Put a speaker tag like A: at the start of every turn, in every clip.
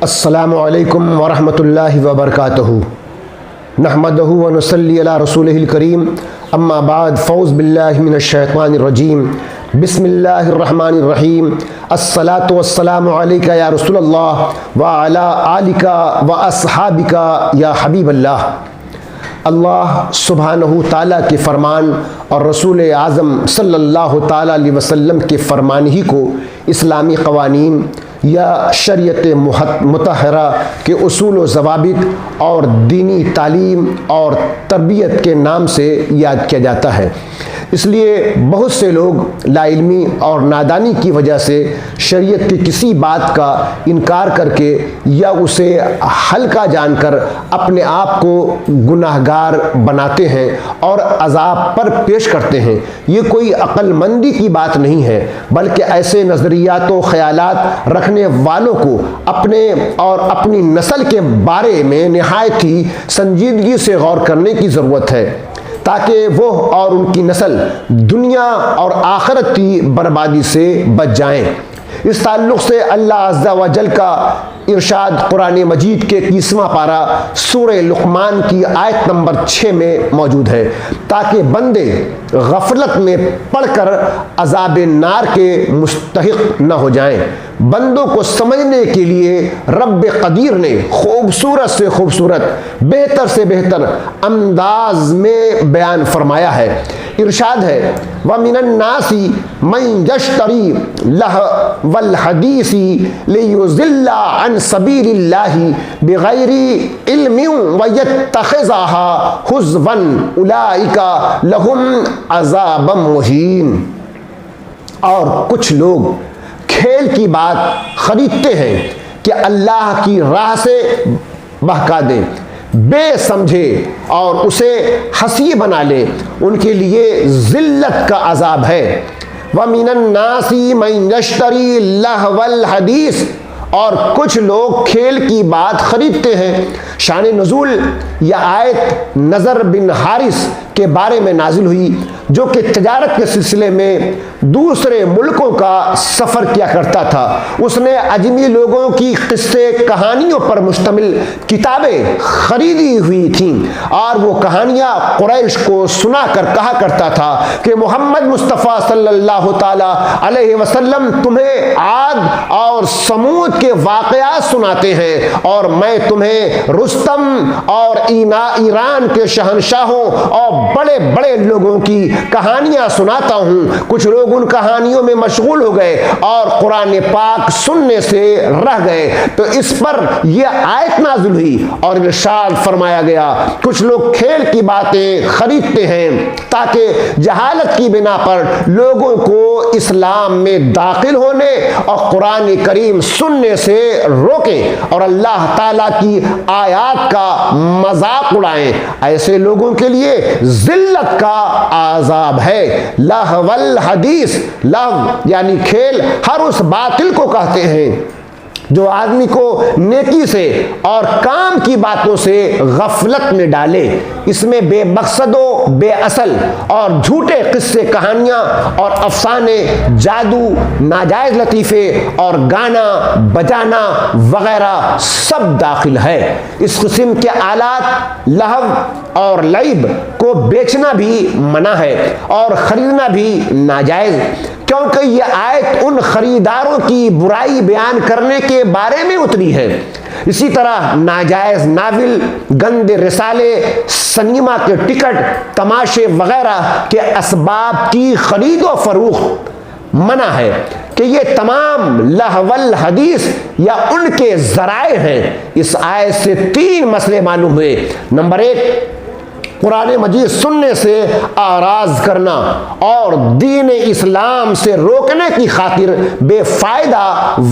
A: السلام علیکم ورحمۃ اللہ وبرکاتہ۔ نحمدہ ونصلی علی رسولہ الکریم، اما بعد، فاعوذ باللہ من الشیطان الرجیم، بسم اللہ الرحمن الرحیم۔ الصلاۃ والسلام علیک یا رسول اللہ وعلی آلک واصحابک یا حبیب اللہ۔ اللہ سبحانہ تعالیٰ کے فرمان اور رسول اعظم صلی اللہ تعالیٰ علیہ وسلم کے فرمان ہی کو اسلامی قوانین یا شریعت مطہرہ کے اصول و ضوابط اور دینی تعلیم اور تربیت کے نام سے یاد کیا جاتا ہے۔ اس لیے بہت سے لوگ لا علمی اور نادانی کی وجہ سے شریعت کی کسی بات کا انکار کر کے یا اسے ہلکا جان کر اپنے آپ کو گناہ گار بناتے ہیں اور عذاب پر پیش کرتے ہیں۔ یہ کوئی عقل مندی کی بات نہیں ہے، بلکہ ایسے نظریات و خیالات رکھنے والوں کو اپنے اور اپنی نسل کے بارے میں نہایت ہی سنجیدگی سے غور کرنے کی ضرورت ہے، تاکہ وہ اور ان کی نسل دنیا اور آخرت کی بربادی سے بچ جائیں۔ اس تعلق سے اللہ عز و جل کا ارشاد قرآن مجید کے 21واں پارہ سورہ لقمان کی آیت نمبر 6 میں موجود ہے، تاکہ بندے غفلت میں پڑھ کر عذاب نار کے مستحق نہ ہو جائیں۔ بندوں کو سمجھنے کے لیے رب قدیر نے خوبصورت سے خوبصورت، بہتر سے بہتر انداز میں بیان فرمایا ہے۔ ارشاد ہے، وَمِنَ النَّاسِ مَن يَشْتَرِي لَهْوَ الْحَدِيثِ لِيُضِلَّ عَن سَبِيلِ اللَّهِ بِغَيْرِ عِلْمٍ وَيَتَّخِذَهَا هُزُوًا أُولَٰئِكَ لَهُمْ عَذَابٌ مُّهِينٌ۔ اور کچھ لوگ کھیل کی بات خریدتے ہیں کہ اللہ کی راہ سے بہکا دیں، بے سمجھے اور اسے ہنسی بنا لے، ان کے لیے ذلت کا عذاب ہے۔ وَمِنَ النَّاسِ مَن يَشْتَرِي لَهْوَ الْحَدِيثِ، اور کچھ لوگ کھیل کی بات خریدتے ہیں۔ شان نزول یہ آیت نضر بن حارث کے بارے میں نازل ہوئی، جو کہ تجارت کے سلسلے میں دوسرے ملکوں کا سفر کیا کرتا تھا۔ اس نے عجمی لوگوں کی قصے کہانیوں پر مشتمل کتابیں خریدی ہوئی تھیں، اور وہ کہانیاں قریش کو سنا کر کہا کرتا تھا کہ محمد مصطفیٰ صلی اللہ تعالی علیہ وسلم تمہیں عاد اور سمود کے واقعات سناتے ہیں، اور میں تمہیں رستم اور ایران کے شہنشاہوں اور بڑے بڑے لوگوں کی کہانیاں سناتا ہوں۔ کچھ لوگ ان کہانیوں میں مشغول ہو گئے اور قرآن پاک سننے سے رہ گئے، تو اس پر یہ آیت نازل ہوئی اور ارشاد فرمایا گیا، کچھ لوگ کھیل کی باتیں خریدتے ہیں تاکہ جہالت کی بنا پر لوگوں کو اسلام میں داخل ہونے اور قرآن کریم سننے سے روکیں اور اللہ تعالیٰ کی آیات کا مذاق اڑائیں۔ ایسے لوگوں کے لیے ذلت کا عذاب ہے۔ لہو الحدیث، لہو یعنی کھیل، ہر اس باطل کو کہتے ہیں جو آدمی کو نیکی سے اور کام کی باتوں سے غفلت میں ڈالے۔ اس میں بے مقصد و بے اصل اور جھوٹے قصے کہانیاں اور افسانے، جادو، ناجائز لطیفے اور گانا بجانا وغیرہ سب داخل ہے۔ اس قسم کے آلات لہو اور لعب کو بیچنا بھی منع ہے اور خریدنا بھی ناجائز، کیونکہ یہ آیت ان خریداروں کی برائی بیان کرنے کے بارے میں اتری ہے۔ اسی طرح ناجائز ناول، گندے رسالے، سنیما کے ٹکٹ، تماشے وغیرہ کے اسباب کی خرید و فروخت منع ہے کہ یہ تمام لہو الحدیث یا ان کے ذرائع ہیں۔ اس آیت سے 3 مسئلے معلوم ہوئے۔ نمبر 1، قرآن مجید سننے سے اعراض کرنا اور دین اسلام سے روکنے کی خاطر بے فائدہ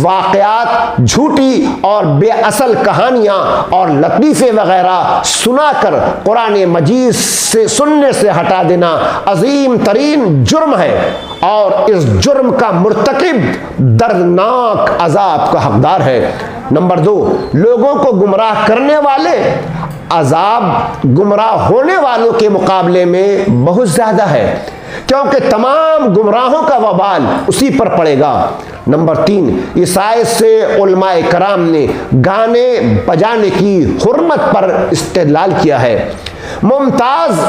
A: واقعات، جھوٹی اور بے اصل کہانیاں اور لطیفے وغیرہ سنا کر قرآن مجید سے سننے سے ہٹا دینا عظیم ترین جرم ہے، اور اس جرم کا مرتکب دردناک عذاب کا حقدار ہے۔ نمبر 2، لوگوں کو گمراہ کرنے والے عذاب گمراہ ہونے والوں کے مقابلے میں بہت زیادہ ہے، کیونکہ تمام گمراہوں کا وبال اسی پر پڑے گا۔ نمبر 3، اس آیت سے علماء کرام نے گانے بجانے کی حرمت پر استدلال کیا ہے۔ ممتاز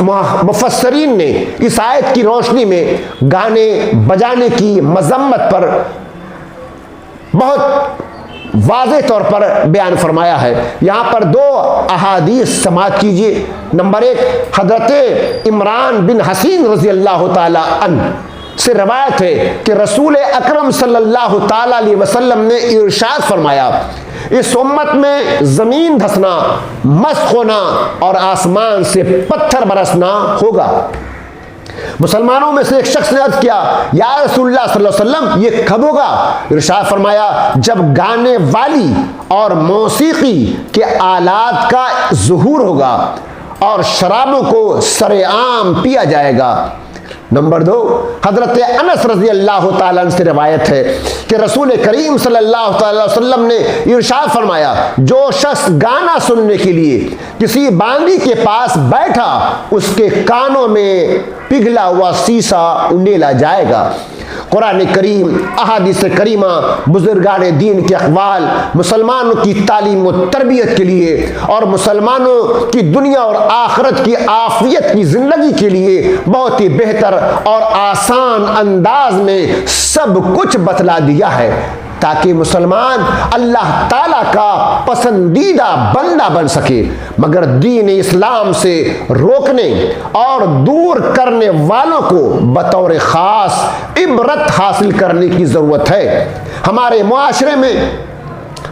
A: مفسرین نے اس آیت کی روشنی میں گانے بجانے کی مذمت پر بہت واضح طور پر بیان فرمایا ہے۔ یہاں پر 2 احادیث سماعت کیجیے۔ نمبر 1، حضرت عمران بن حسین رضی اللہ تعالی عنہ سے روایت ہے کہ رسول اکرم صلی اللہ تعالی علیہ وسلم نے ارشاد فرمایا، اس امت میں زمین دھسنا، مسخ ہونا اور آسمان سے پتھر برسنا ہوگا۔ مسلمانوں میں سے ایک شخص نے عرض کیا، یا رسول اللہ صلی اللہ علیہ وسلم یہ کب ہوگا؟ ارشاد فرمایا، جب گانے والی اور موسیقی کے آلات کا ظہور ہوگا اور شرابوں کو سر عام پیا جائے گا۔ نمبر 2، حضرت انس رضی اللہ تعالیٰ عنہ سے روایت ہے کہ رسول کریم صلی اللہ تعالیٰ علیہ وسلم نے ارشاد فرمایا، جو شخص گانا سننے کے لیے کسی بانگی کے پاس بیٹھا، اس کے کانوں میں پگھلا ہوا سیسا انڈیلا جائے گا۔ قرآن کریم، احادیث کریمہ، بزرگان دین کے اقوال مسلمانوں کی تعلیم و تربیت کے لیے اور مسلمانوں کی دنیا اور آخرت کی عافیت کی زندگی کے لیے بہت ہی بہتر اور آسان انداز میں سب کچھ بتلا دیا ہے، تاکہ مسلمان اللہ تعالیٰ کا پسندیدہ بندہ بن سکے۔ مگر دین اسلام سے روکنے اور دور کرنے والوں کو بطور خاص عبرت حاصل کرنے کی ضرورت ہے۔ ہمارے معاشرے میں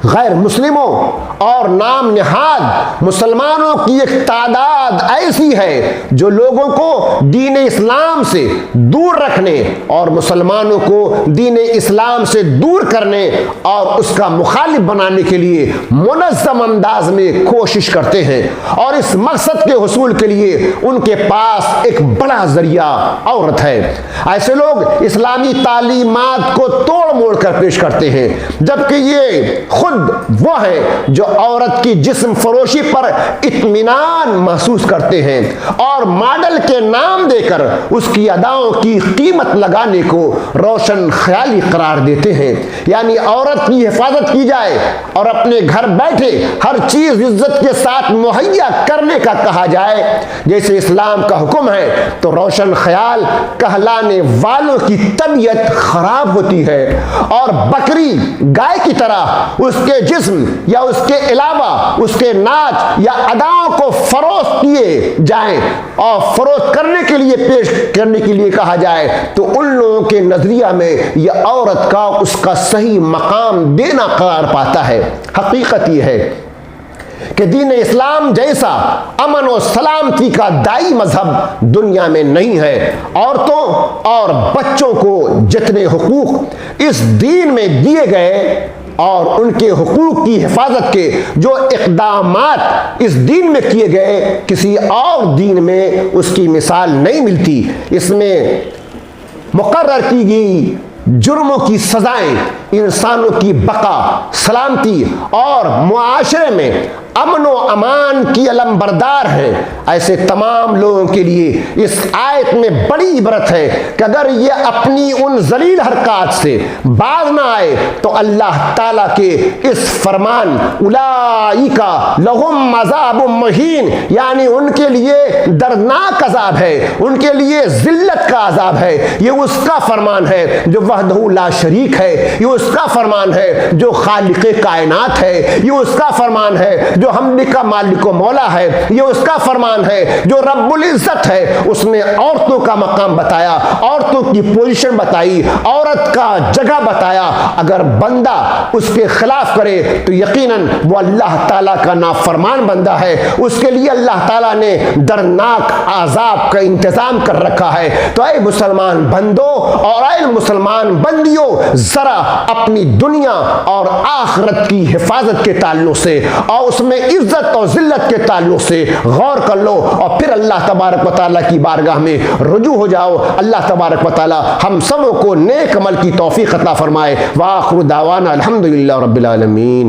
A: غیر مسلموں اور نام نہاد مسلمانوں کی ایک تعداد ایسی ہے جو لوگوں کو دین اسلام سے دور رکھنے اور مسلمانوں کو دین اسلام سے دور کرنے اور اس کا مخالف بنانے کے لیے منظم انداز میں کوشش کرتے ہیں، اور اس مقصد کے حصول کے لیے ان کے پاس ایک بڑا ذریعہ عورت ہے۔ ایسے لوگ اسلامی تعلیمات کو توڑ موڑ کر پیش کرتے ہیں، جبکہ یہ خود وہ ہے جو عورت کی جسم فروشی پر اطمینان محسوس کرتے ہیں اور ماڈل کے نام دے کر اس کی اداؤں کی قیمت لگانے کو روشن خیالی قرار دیتے ہیں۔ یعنی عورت کی حفاظت کی جائے اور اپنے گھر بیٹھے ہر چیز عزت کے ساتھ مہیا کرنے کا کہا جائے جیسے اسلام کا حکم ہے، تو روشن خیال کہلانے والوں کی طبیعت خراب ہوتی ہے اور بکری گائے کی طرح اس کے جسم یا اس کے علاوہ اس کے ناچ یا اداؤں کو فروخت کیے جائیں اور فروخت کرنے کے لیے پیش کرنے کے لیے کہا جائے، تو ان لوگوں کے نظریہ میں یہ عورت کا اس کا صحیح مقام دینا قرار پاتا ہے۔ حقیقت یہ ہے کہ دین اسلام جیسا امن و سلامتی کا دائی مذہب دنیا میں نہیں ہے۔ عورتوں اور بچوں کو جتنے حقوق اس دین میں دیے گئے اور ان کے حقوق کی حفاظت کے جو اقدامات اس دین میں کیے گئے، کسی اور دین میں اس کی مثال نہیں ملتی۔ اس میں مقرر کی گئی جرموں کی سزائیں انسانوں کی بقا، سلامتی اور معاشرے میں امن و امان کی علم بردار ہے۔ ایسے تمام لوگوں کے لیے اس آیت میں بڑی عبرت ہے کہ اگر یہ اپنی ان ذلیل حرکات سے باز نہ آئے تو اللہ تعالیٰ کے اس فرمان اولئک لہم عذاب مہین، یعنی ان کے لیے دردناک عذاب ہے، ان کے لیے ذلت کا عذاب ہے۔ یہ اس کا فرمان ہے جو وحدہ لا شریک ہے، یہ اس کا فرمان ہے جو خالق کائنات ہے، یہ اس کا فرمان ہے جو ہم کا مالک و مولا ہے، یہ اس کا فرمان ہے جو رب العزت ہے۔ اس نے عورتوں کا مقام بتایا، عورتوں کی پوزیشن بتائی، عورت کا جگہ بتایا۔ اگر بندہ اس کے خلاف کرے تو یقیناً وہ اللہ تعالیٰ کا نافرمان بندہ ہے، اس کے لیے اللہ تعالیٰ نے دردناک عذاب کا انتظام کر رکھا ہے۔ تو اے مسلمان بندوں اور اے مسلمان بندیوں، ذرا اپنی دنیا اور آخرت کی حفاظت کے تعلق سے اور اس میں عزت اور ذلت کے تعلق سے غور کر لو، اور پھر اللہ تبارک و تعالیٰ کی بارگاہ میں رجوع ہو جاؤ۔ اللہ تبارک و تعالیٰ ہم سب کو نیک عمل کی توفیق عطا فرمائے۔ وآخر دعوانا الحمدللہ رب العالمین۔